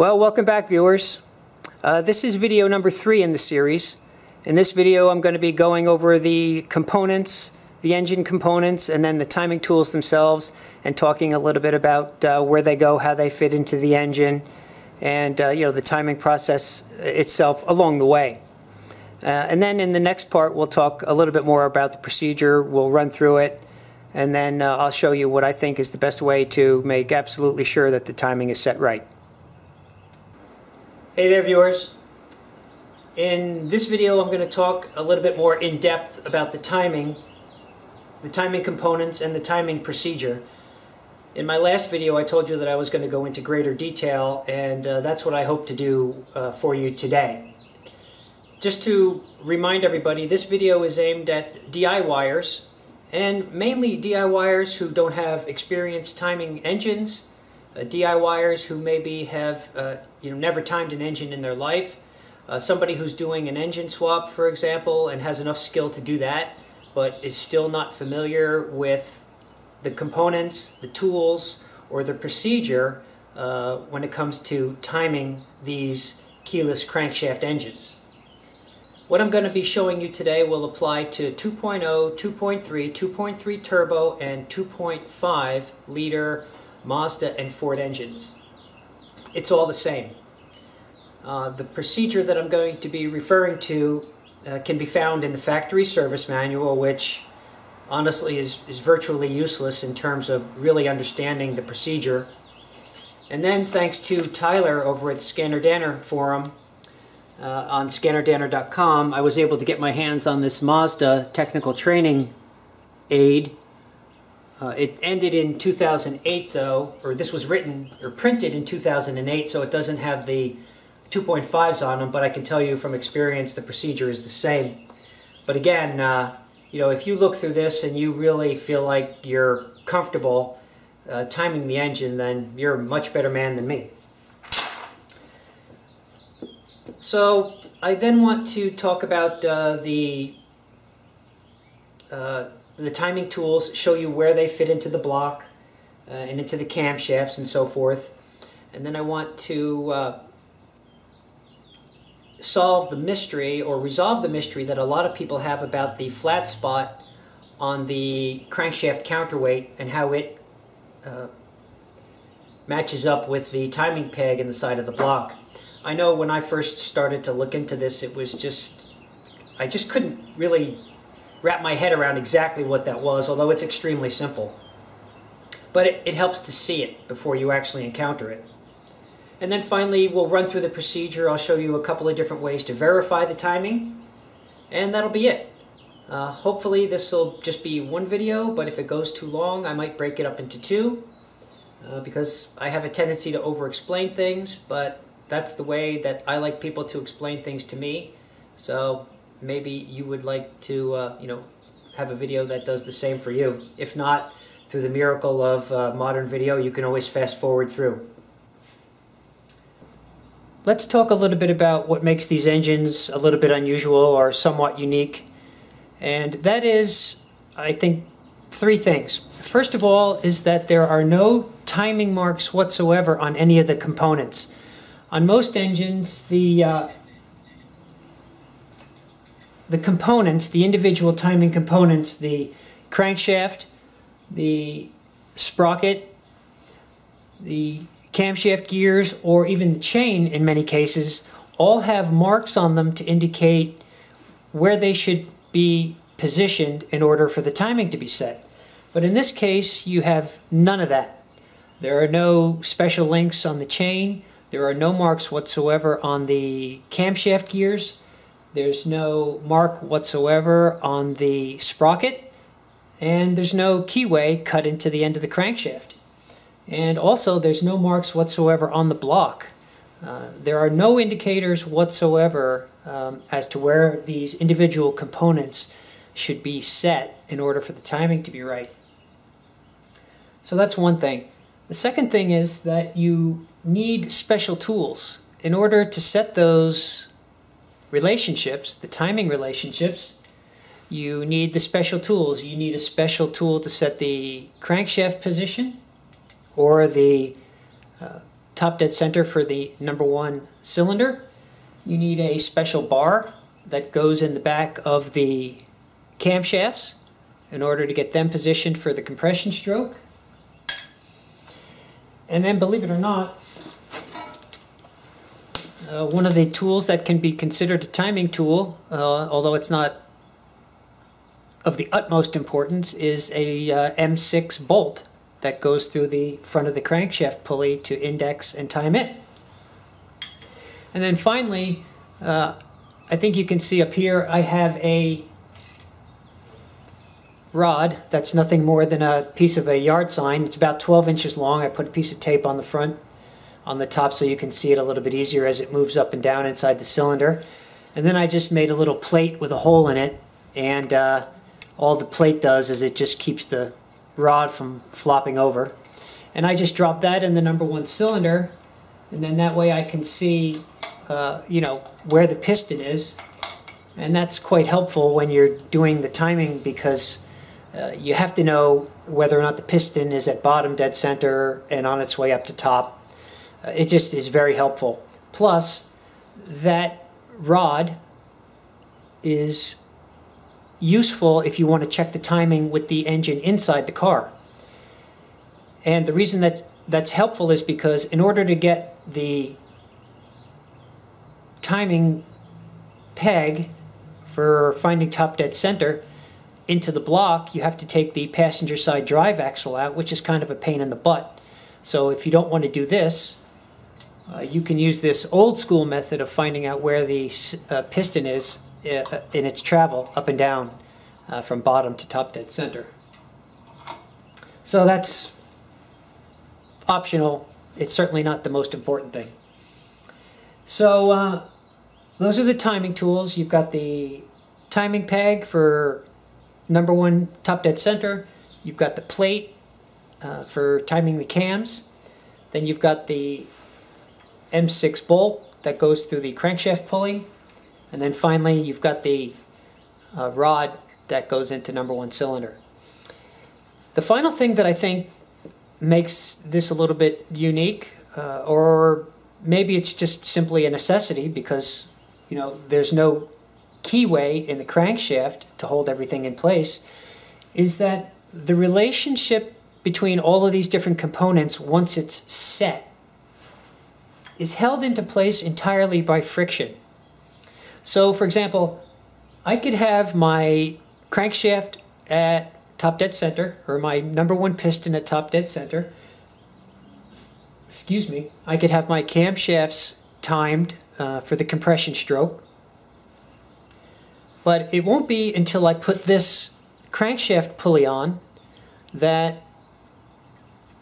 Well, welcome back, viewers. This is video number 3 in the series. In this video, I'm going to be going over the components, the engine components, and then the timing tools themselves, and talking a little bit about where they go, how they fit into the engine, and the timing process itself along the way. And then in the next part, we'll talk a little bit more about the procedure. We'll run through it, and then I'll show you what I think is the best way to make absolutely sure that the timing is set right. Hey there, viewers. In this video, I'm going to talk a little bit more in depth about the timing components, and the timing procedure. In my last video, I told you that I was going to go into greater detail, and that's what I hope to do for you today. Just to remind everybody, this video is aimed at DIYers, and mainly DIYers who don't have experienced timing engines, DIYers who maybe have never timed an engine in their life, somebody who's doing an engine swap, for example, and has enough skill to do that, but is still not familiar with the components, the tools, or the procedure when it comes to timing these keyless crankshaft engines. What I'm going to be showing you today will apply to 2.0, 2.3, 2.3 turbo, and 2.5 liter Mazda and Ford engines. It's all the same. The procedure that I'm going to be referring to can be found in the factory service manual, which honestly is virtually useless in terms of really understanding the procedure. And then thanks to Tyler over at Scanner Danner forum on scannerdanner.com, I was able to get my hands on this Mazda technical training aid. It ended in 2008 though, or this was written or printed in 2008, so it doesn't have the 2.5s on them, but I can tell you from experience the procedure is the same. But again, if you look through this and you really feel like you're comfortable timing the engine, then you're a much better man than me. So I then want to talk about the timing tools, show you where they fit into the block and into the camshafts and so forth. And then I want to solve the mystery, or resolve the mystery, that a lot of people have about the flat spot on the crankshaft counterweight and how it matches up with the timing peg in the side of the block. I know when I first started to look into this, it was I just couldn't really wrap my head around exactly what that was, although it's extremely simple. But it helps to see it before you actually encounter it. And then finally, we'll run through the procedure. I'll show you a couple of different ways to verify the timing, and that'll be it. Hopefully this will just be one video, but if it goes too long, I might break it up into 2, because I have a tendency to over-explain things, but that's the way that I like people to explain things to me. So maybe you would like to have a video that does the same for you. If not, through the miracle of modern video, you can always fast forward through. Let's talk a little bit about what makes these engines a little bit unusual or somewhat unique. And that is, I think, 3 things. First of all is that there are no timing marks whatsoever on any of the components. On most engines, the components, the individual timing components, the crankshaft, the sprocket, the camshaft gears, or even the chain in many cases, all have marks on them to indicate where they should be positioned in order for the timing to be set. But in this case, you have none of that. There are no special links on the chain. There are no marks whatsoever on the camshaft gears. There's no mark whatsoever on the sprocket, and there's no keyway cut into the end of the crankshaft. And also there's no marks whatsoever on the block. There are no indicators whatsoever as to where these individual components should be set in order for the timing to be right. So that's one thing. The second thing is that you need special tools in order to set those relationships, the timing relationships. You need the special tools. You need a special tool to set the crankshaft position, or the top dead center for the #1 cylinder, you need a special bar that goes in the back of the camshafts in order to get them positioned for the compression stroke. And then, believe it or not, one of the tools that can be considered a timing tool, although it's not of the utmost importance, is a M6 bolt that goes through the front of the crankshaft pulley to index and time it. And then finally, I think you can see up here I have a rod that's nothing more than a piece of a yard sign. It's about 12 inches long. I put a piece of tape on the front, on the top, so you can see it a little bit easier as it moves up and down inside the cylinder. And then I just made a little plate with a hole in it, and all the plate does is it just keeps the rod from flopping over. And I just drop that in the #1 cylinder, and then that way I can see where the piston is. And that's quite helpful when you're doing the timing, because you have to know whether or not the piston is at bottom dead center and on its way up to top. It just is very helpful. Plus, that rod is useful if you want to check the timing with the engine inside the car. And the reason that that's helpful is because in order to get the timing peg for finding top dead center into the block, you have to take the passenger side drive axle out, which is kind of a pain in the butt. So if you don't want to do this, you can use this old school method of finding out where the piston is in its travel up and down from bottom to top dead center. So that's optional. It's certainly not the most important thing. So those are the timing tools. You've got the timing peg for #1 top dead center. You've got the plate for timing the cams. Then you've got the M6 bolt that goes through the crankshaft pulley. And then finally you've got the rod that goes into #1 cylinder. The final thing that I think makes this a little bit unique, or maybe it's just simply a necessity because there's no keyway in the crankshaft to hold everything in place, is that the relationship between all of these different components, once it's set, is held into place entirely by friction. So, for example, I could have my crankshaft at top dead center, or my #1 piston at top dead center. Excuse me. I could have my camshafts timed for the compression stroke. But it won't be until I put this crankshaft pulley on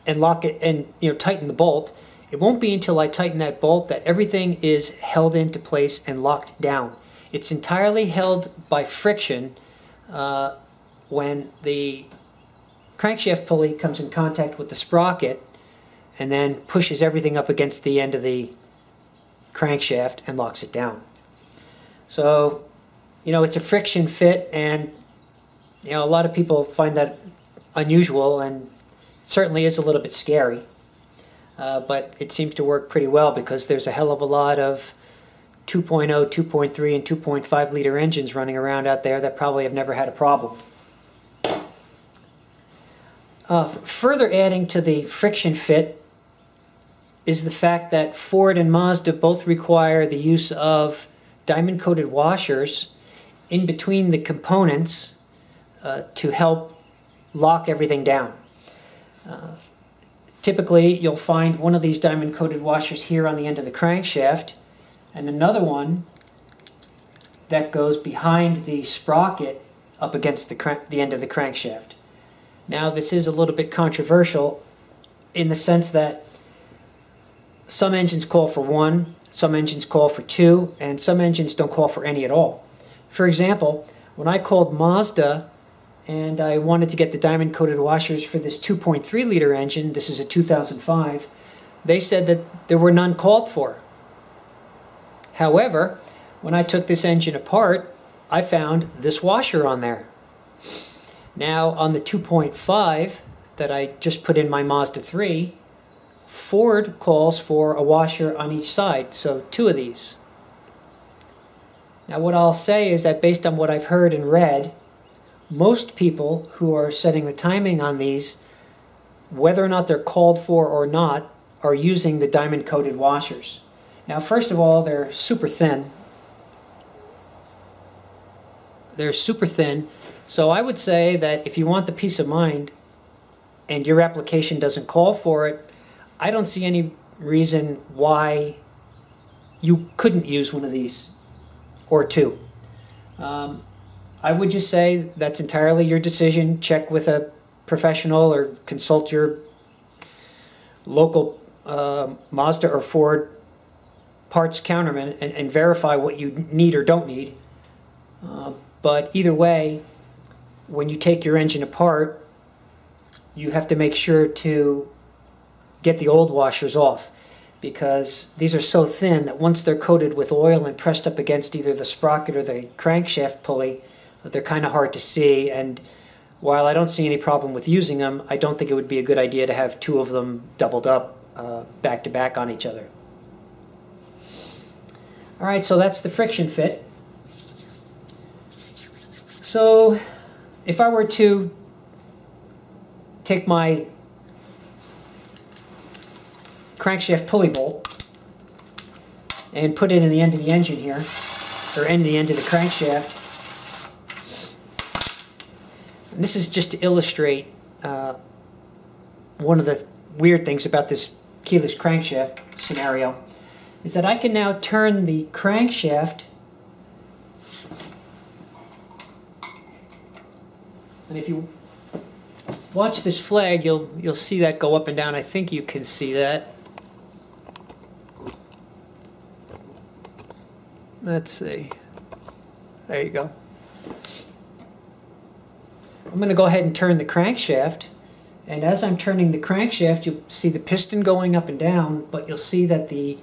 and lock it and tighten the bolt. It won't be until I tighten that bolt that everything is held into place and locked down. It's entirely held by friction when the crankshaft pulley comes in contact with the sprocket and then pushes everything up against the end of the crankshaft and locks it down. So, it's a friction fit, and a lot of people find that unusual, and it certainly is a little bit scary. But it seems to work pretty well because there's a hell of a lot of 2.0, 2.3, and 2.5 liter engines running around out there that probably have never had a problem. Further adding to the friction fit is the fact that Ford and Mazda both require the use of diamond-coated washers in between the components to help lock everything down. Typically, you'll find one of these diamond-coated washers here on the end of the crankshaft, and another one that goes behind the sprocket up against the end of the crankshaft. Now, this is a little bit controversial in the sense that some engines call for one, some engines call for two, and some engines don't call for any at all. For example, when I called Mazda and I wanted to get the diamond-coated washers for this 2.3 liter engine, this is a 2005, they said that there were none called for. However, when I took this engine apart, I found this washer on there. Now, on the 2.5 that I just put in my Mazda 3, Ford calls for a washer on each side, so 2 of these. Now what I'll say is that based on what I've heard and read, most people who are setting the timing on these, whether or not they're called for or not, are using the diamond-coated washers. Now first of all, they're super thin. They're super thin, so I would say that if you want the peace of mind and your application doesn't call for it, I don't see any reason why you couldn't use one of these, or 2. I would just say that's entirely your decision. Check with a professional or consult your local Mazda or Ford parts counterman and verify what you need or don't need. But either way, when you take your engine apart, you have to make sure to get the old washers off, because these are so thin that once they're coated with oil and pressed up against either the sprocket or the crankshaft pulley, they're kind of hard to see. And while I don't see any problem with using them, I don't think it would be a good idea to have 2 of them doubled up back to back on each other. Alright, so that's the friction fit. So if I were to take my crankshaft pulley bolt and put it in the end of the engine here, or end the end of the crankshaft, and this is just to illustrate one of the weird things about this keyless crankshaft scenario, is that I can now turn the crankshaft, and if you watch this flag, you'll see that go up and down. I think you can see that. Let's see. There you go. I'm going to go ahead and turn the crankshaft, and as I'm turning the crankshaft, you'll see the piston going up and down, but you'll see that the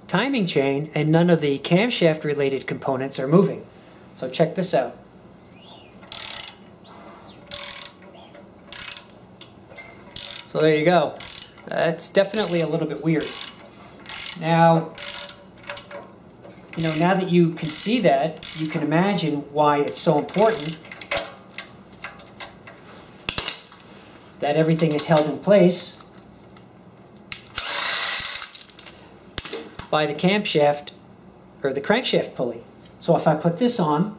timing chain and none of the camshaft related components are moving. So check this out. So there you go. That's definitely a little bit weird. Now, now that you can see that, you can imagine why it's so important that everything is held in place by the camshaft or the crankshaft pulley. So if I put this on,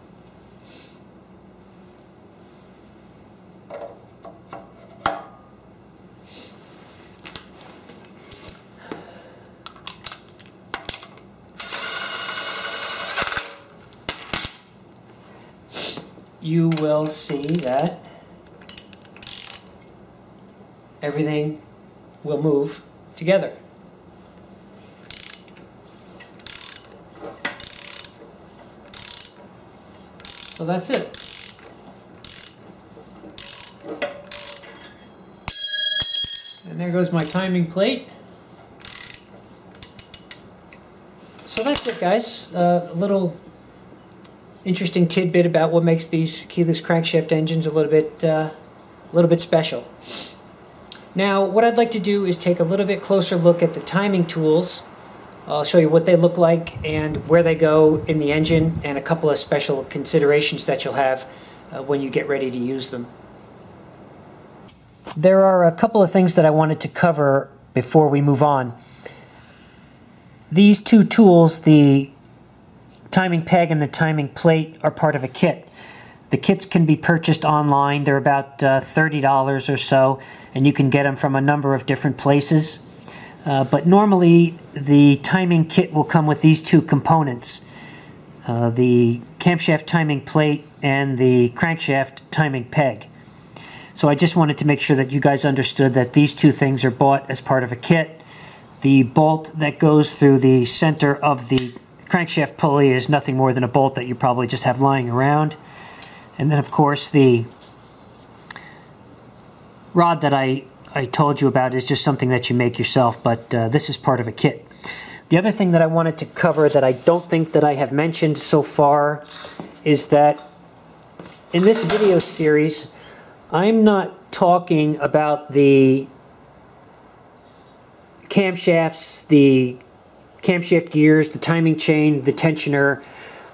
you will see that everything will move together. So that's it. And there goes my timing plate. So that's it, guys. A little interesting tidbit about what makes these keyless crankshaft engines a little bit special. Now, what I'd like to do is take a little bit closer look at the timing tools. I'll show you what they look like and where they go in the engine, and a couple of special considerations that you'll have when you get ready to use them. There are a couple of things that I wanted to cover before we move on. These 2 tools, the timing peg and the timing plate, are part of a kit. The kits can be purchased online. They're about $30 or so, and you can get them from a number of different places. But normally the timing kit will come with these 2 components, the camshaft timing plate and the crankshaft timing peg. So I just wanted to make sure that you guys understood that these 2 things are bought as part of a kit. The bolt that goes through the center of the crankshaft pulley is nothing more than a bolt that you probably just have lying around. And then, of course, the rod that I told you about is just something that you make yourself, but this is part of a kit. The other thing that I wanted to cover that I don't think that I have mentioned so far is that in this video series, I'm not talking about the camshafts, the camshaft gears, the timing chain, the tensioner,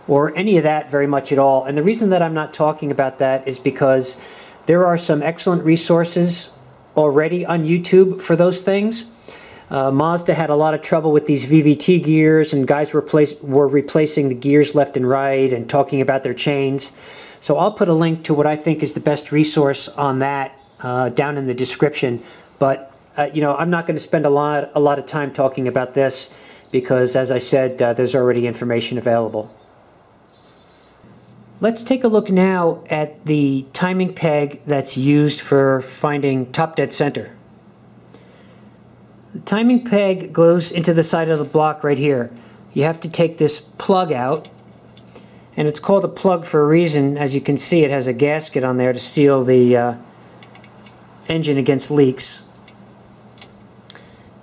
or any of that very much at all. And the reason that I'm not talking about that is because there are some excellent resources already on YouTube for those things. Mazda had a lot of trouble with these VVT gears, and guys were replacing the gears left and right and talking about their chains. So I'll put a link to what I think is the best resource on that down in the description. But you know, I'm not going to spend a lot of time talking about this because, as I said, there's already information available. Let's take a look now at the timing peg that's used for finding top dead center. The timing peg goes into the side of the block right here. You have to take this plug out, and it's called a plug for a reason. As you can see, it has a gasket on there to seal the engine against leaks.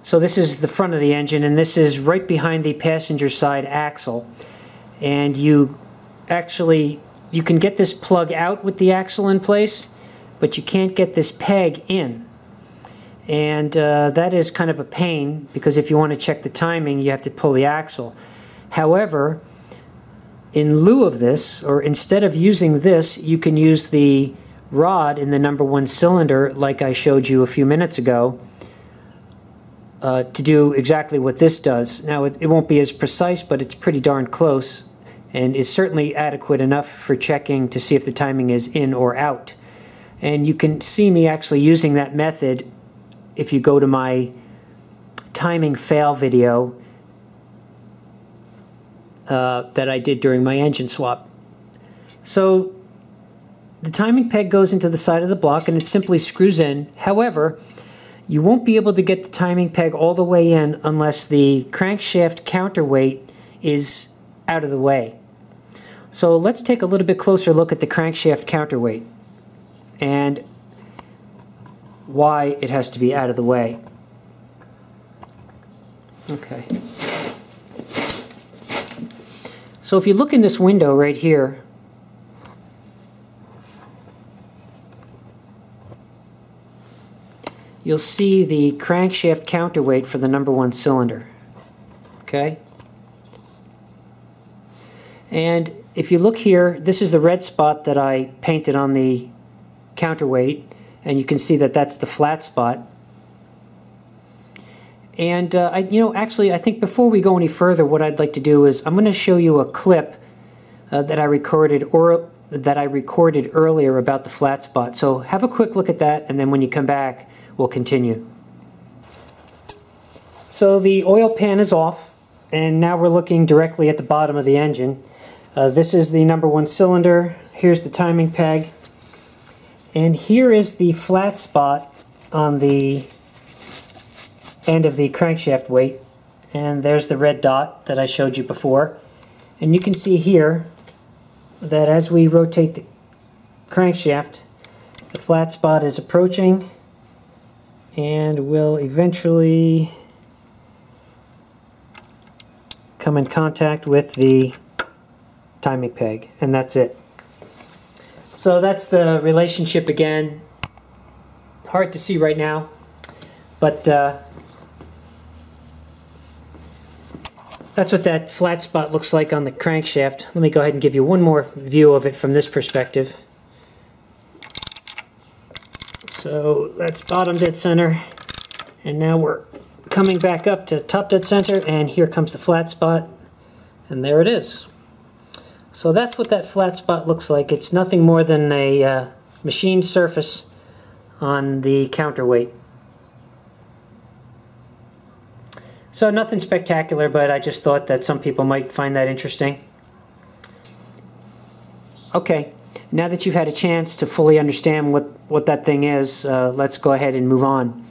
So this is the front of the engine, and this is right behind the passenger side axle. And you can get this plug out with the axle in place, but you can't get this peg in. And that is kind of a pain, because if you want to check the timing, you have to pull the axle. However, in lieu of this, or instead of using this, you can use the rod in the #1 cylinder like I showed you a few minutes ago to do exactly what this does. Now it won't be as precise, but it's pretty darn close, and is certainly adequate enough for checking to see if the timing is in or out. And you can see me actually using that method if you go to my timing fail video that I did during my engine swap. So the timing peg goes into the side of the block and it simply screws in. However, you won't be able to get the timing peg all the way in unless the crankshaft counterweight is out of the way. So let's take a little bit closer look at the crankshaft counterweight and why it has to be out of the way. Okay. So if you look in this window right here, you'll see the crankshaft counterweight for the #1 cylinder. Okay? And if you look here, this is the red spot that I painted on the counterweight, and you can see that that's the flat spot. And actually, I think before we go any further, what I'd like to do is I'm going to show you a clip that I recorded earlier about the flat spot. So have a quick look at that, and then when you come back, we'll continue. So the oil pan is off, and now we're looking directly at the bottom of the engine. This is the #1 cylinder. Here's the timing peg, and here is the flat spot on the end of the crankshaft weight, and there's the red dot that I showed you before. And you can see here that as we rotate the crankshaft, the flat spot is approaching and will eventually come in contact with the timing peg, and that's it. So that's the relationship again. Hard to see right now, but that's what that flat spot looks like on the crankshaft. Let me go ahead and give you one more view of it from this perspective. So that's bottom dead center, and now we're coming back up to top dead center, and here comes the flat spot, and there it is. So that's what that flat spot looks like. It's nothing more than a machined surface on the counterweight. So nothing spectacular, but I just thought that some people might find that interesting. Okay, now that you've had a chance to fully understand what that thing is, let's go ahead and move on.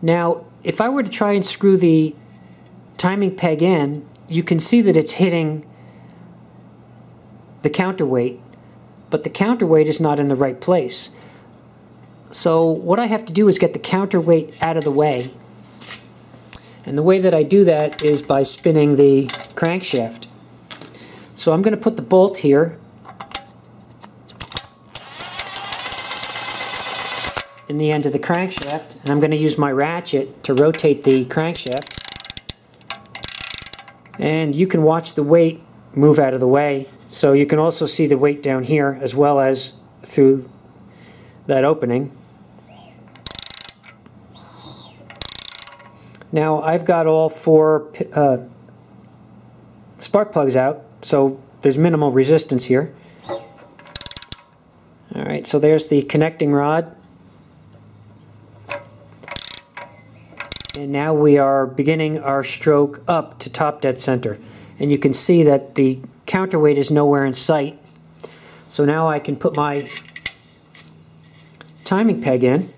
Now, if I were to try and screw the timing peg in, you can see that it's hitting the counterweight, but the counterweight is not in the right place. So what I have to do is get the counterweight out of the way. And the way that I do that is by spinning the crankshaft. So I'm going to put the bolt here. in the end of the crankshaft, and I'm going to use my ratchet to rotate the crankshaft. And you can watch the weight move out of the way, so you can also see the weight down here as well as through that opening. Now I've got all 4 spark plugs out, so there's minimal resistance here. Alright, so there's the connecting rod. And now we are beginning our stroke up to top dead center. And you can see that the counterweight is nowhere in sight. So now I can put my timing peg in.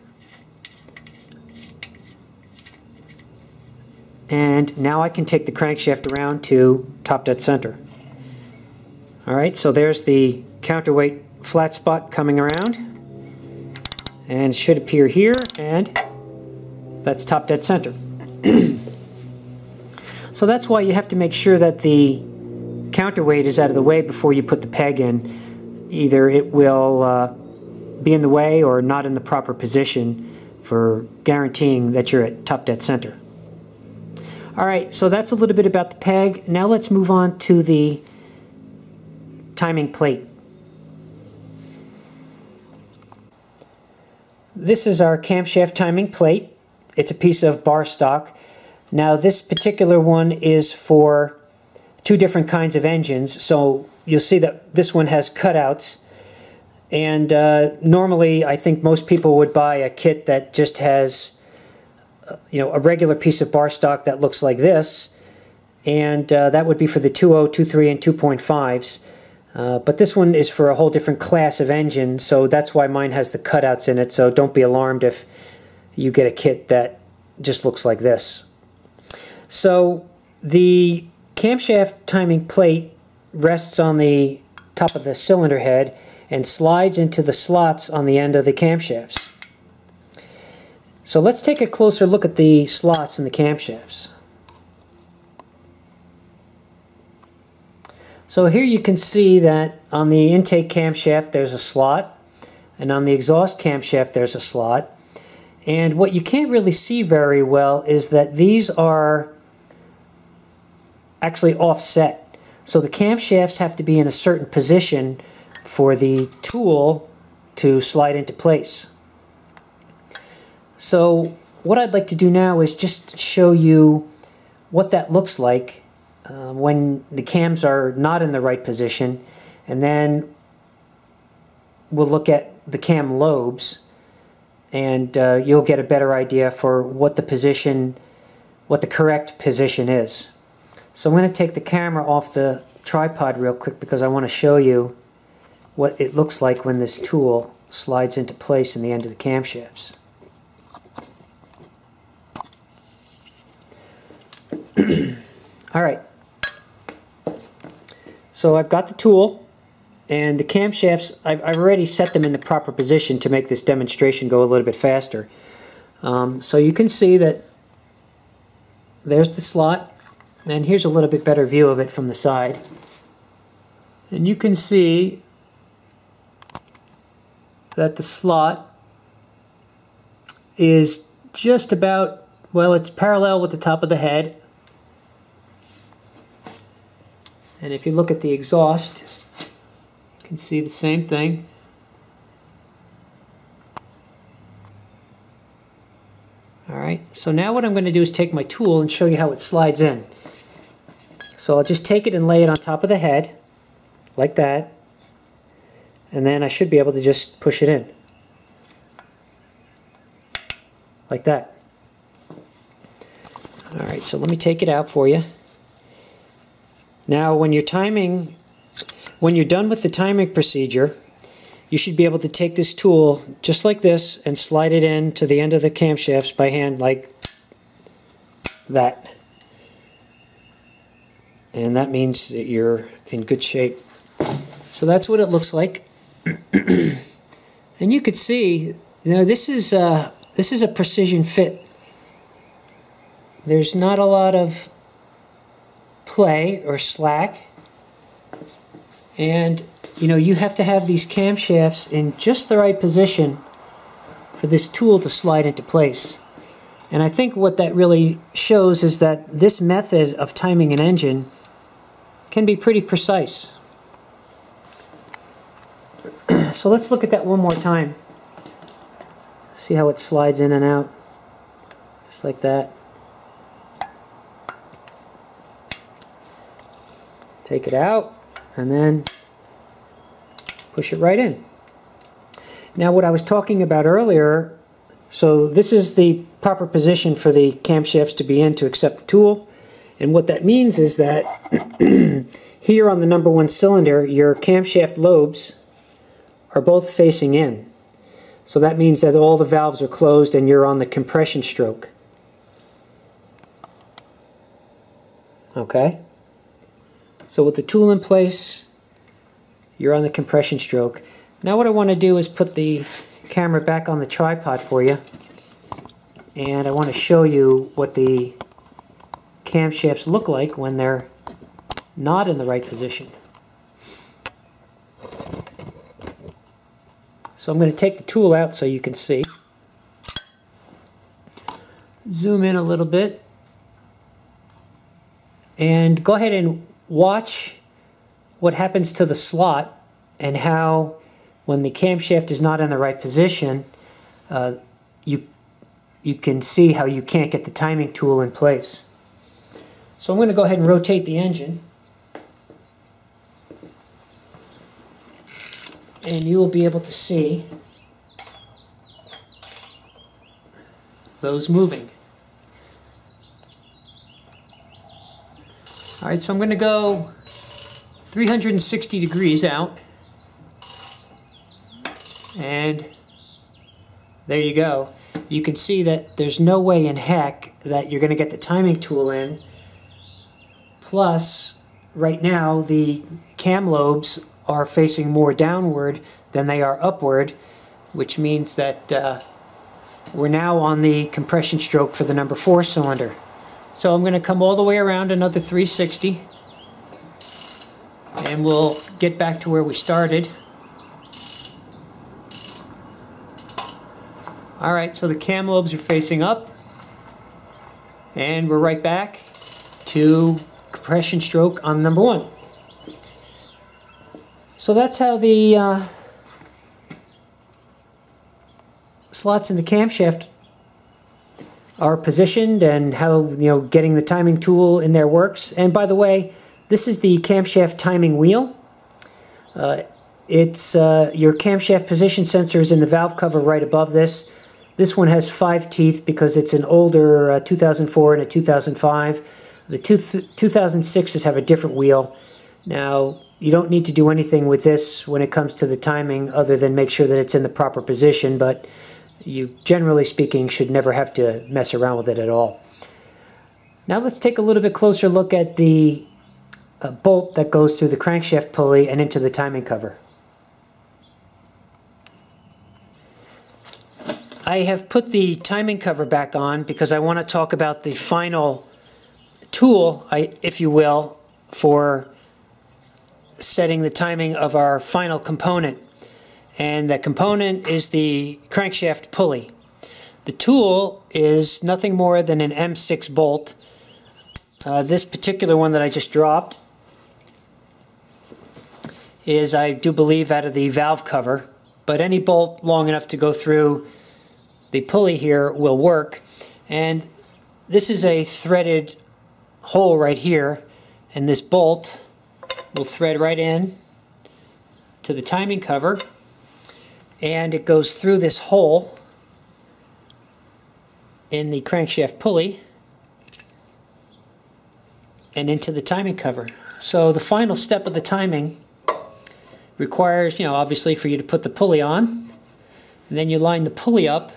And now I can take the crankshaft around to top dead center. Alright, so there's the counterweight flat spot coming around. And it should appear here, and that's top dead center. So that's why you have to make sure that the counterweight is out of the way before you put the peg in. Either it will be in the way or not in the proper position for guaranteeing that you're at top dead center. Alright, so that's a little bit about the peg. Now let's move on to the timing plate. This is our camshaft timing plate. It's a piece of bar stock. Now this particular one is for 2 different kinds of engines, so you'll see that this one has cutouts, and normally I think most people would buy a kit that just has a regular piece of bar stock that looks like this, and that would be for the 2.0, 2.3, and 2.5s. But this one is for a whole different class of engine, so that's why mine has the cutouts in it, so don't be alarmed if you get a kit that just looks like this. So the camshaft timing plate rests on the top of the cylinder head and slides into the slots on the end of the camshafts. So let's take a closer look at the slots in the camshafts. So here you can see that on the intake camshaft there's a slot, and on the exhaust camshaft there's a slot. And what you can't really see very well is that these are actually offset. So the camshafts have to be in a certain position for the tool to slide into place. So what I'd like to do now is just show you what that looks like when the cams are not in the right position, and then we'll look at the cam lobes, and you'll get a better idea for what the correct position is. So I'm going to take the camera off the tripod real quick because I want to show you what it looks like when this tool slides into place in the end of the camshafts. Alright, so I've got the tool, and the camshafts, I've already set them in the proper position to make this demonstration go a little bit faster. So you can see that there's the slot, and here's a little bit better view of it from the side. And you can see that the slot is just about, well, it's parallel with the top of the head. And if you look at the exhaust, you can see the same thing. Alright, so now what I'm going to do is take my tool and show you how it slides in. So I'll just take it and lay it on top of the head, like that, and then I should be able to just push it in. Like that. Alright, so let me take it out for you. Now when you're done with the timing procedure, you should be able to take this tool just like this and slide it in to the end of the camshafts by hand like that. And that means that you're in good shape. So that's what it looks like. And you could see, this is a precision fit. There's not a lot of play or slack, and you have to have these camshafts in just the right position for this tool to slide into place. And I think what that really shows is that this method of timing an engine can be pretty precise. So let's look at that one more time. See how it slides in and out, just like that. Take it out and then push it right in. Now what I was talking about earlier, so this is the proper position for the camshafts to be in to accept the tool. And what that means is that here on the number 1 cylinder, your camshaft lobes are both facing in. So that means that all the valves are closed and you're on the compression stroke. Okay? So with the tool in place, you're on the compression stroke. Now what I want to do is put the camera back on the tripod for you, and I want to show you what the camshafts look like when they're not in the right position. So I'm going to take the tool out so you can see. Zoom in a little bit and go ahead and watch what happens to the slot and how when the camshaft is not in the right position, you can see how you can't get the timing tool in place. So I'm going to go ahead and rotate the engine, and you will be able to see those moving. Alright, so I'm going to go 360 degrees out. And there you go. You can see that there's no way in heck that you're going to get the timing tool in. Plus, right now the cam lobes are facing more downward than they are upward, which means that we're now on the compression stroke for the number 4 cylinder. So I'm going to come all the way around another 360, and we'll get back to where we started. Alright, so the cam lobes are facing up, and we're right back to compression stroke on number 1. So that's how the slots in the camshaft are positioned and how, getting the timing tool in there works. And by the way, this is the camshaft timing wheel. It's your camshaft position sensor is in the valve cover right above this. This one has 5 teeth because it's an older 2004 and a 2005. The 2006s have a different wheel. Now, you don't need to do anything with this when it comes to the timing other than make sure that it's in the proper position, but you, generally speaking, should never have to mess around with it at all. Now let's take a little bit closer look at the bolt that goes through the crankshaft pulley and into the timing cover. I have put the timing cover back on because I want to talk about the final tool, if you will, for setting the timing of our final component. And that component is the crankshaft pulley. The tool is nothing more than an M6 bolt. This particular one that I just dropped is, I do believe, out of the valve cover, but any bolt long enough to go through the pulley here will work. And this is a threaded hole right here, and this bolt will thread right in to the timing cover, and it goes through this hole in the crankshaft pulley and into the timing cover. So the final step of the timing requires, obviously, for you to put the pulley on, and then you line the pulley up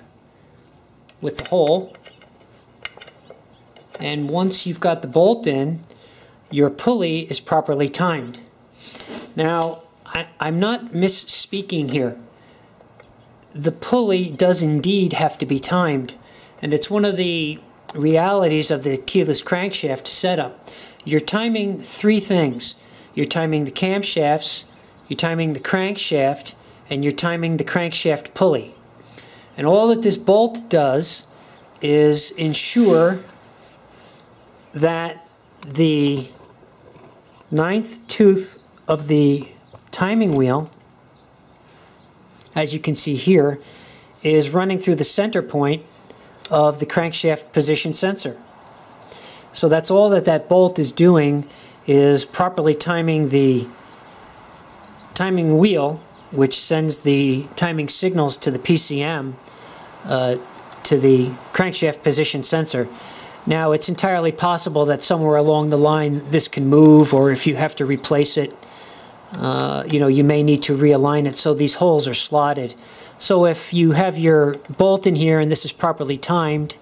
with the hole, and once you've got the bolt in, your pulley is properly timed. Now, I'm not misspeaking here. The pulley does indeed have to be timed, and it's one of the realities of the keyless crankshaft setup. You're timing 3 things. You're timing the camshafts, you're timing the crankshaft, and you're timing the crankshaft pulley. And all that this bolt does is ensure that the 9th tooth of the timing wheel, as you can see here, is running through the center point of the crankshaft position sensor. So that's all that that bolt is doing, is properly timing the timing wheel, which sends the timing signals to the PCM, to the crankshaft position sensor. Now, it's entirely possible that somewhere along the line this can move, or if you have to replace it, you may need to realign it, so these holes are slotted. So if you have your bolt in here and this is properly timed,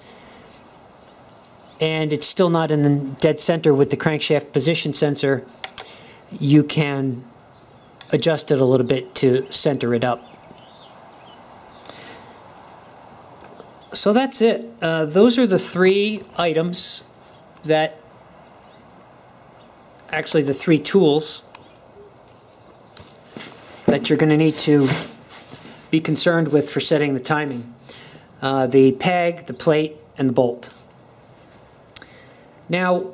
and it's still not in the dead center with the crankshaft position sensor, you can adjust it a little bit to center it up. So that's it. Those are the 3 items that, actually the 3 tools that you're going to need to be concerned with for setting the timing. The peg, the plate, and the bolt. Now,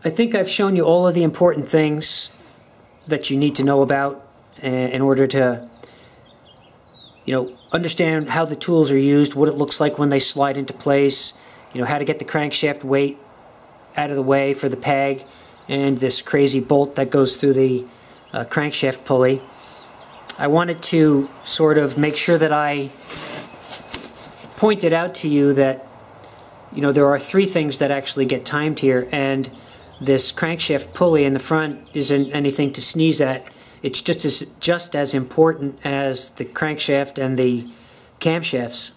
I think I've shown you all of the important things that you need to know about in order to, understand how the tools are used, what it looks like when they slide into place, how to get the crankshaft weight out of the way for the peg, and this crazy bolt that goes through the crankshaft pulley. I wanted to sort of make sure that I pointed out to you that there are 3 things that actually get timed here, and this crankshaft pulley in the front isn't anything to sneeze at. It's just as important as the crankshaft and the camshafts.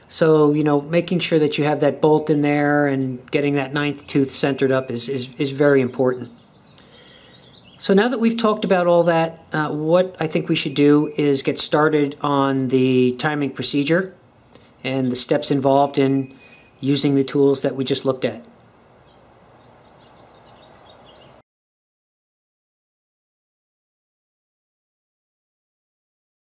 So, making sure that you have that bolt in there and getting that 9th tooth centered up is very important. So now that we've talked about all that, what I think we should do is get started on the timing procedure and the steps involved in using the tools that we just looked at.